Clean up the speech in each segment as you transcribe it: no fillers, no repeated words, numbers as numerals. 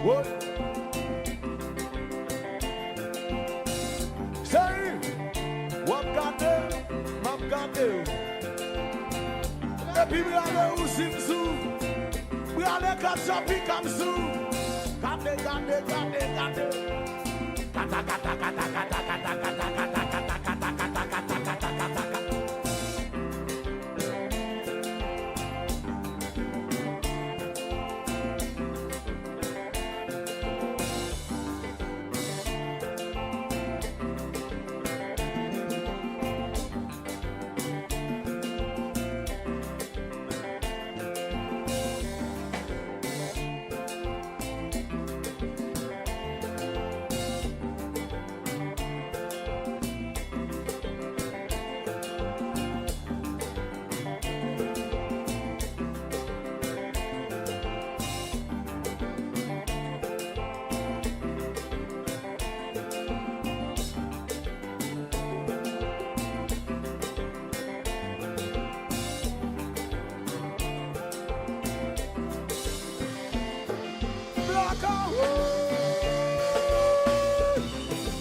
What? Say, what got them? What got them? The people are there who sing soon. We are there catch up, he come soon. Got it. Kata kata kata kata kata kata kata kata kata kata.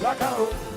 Blackout.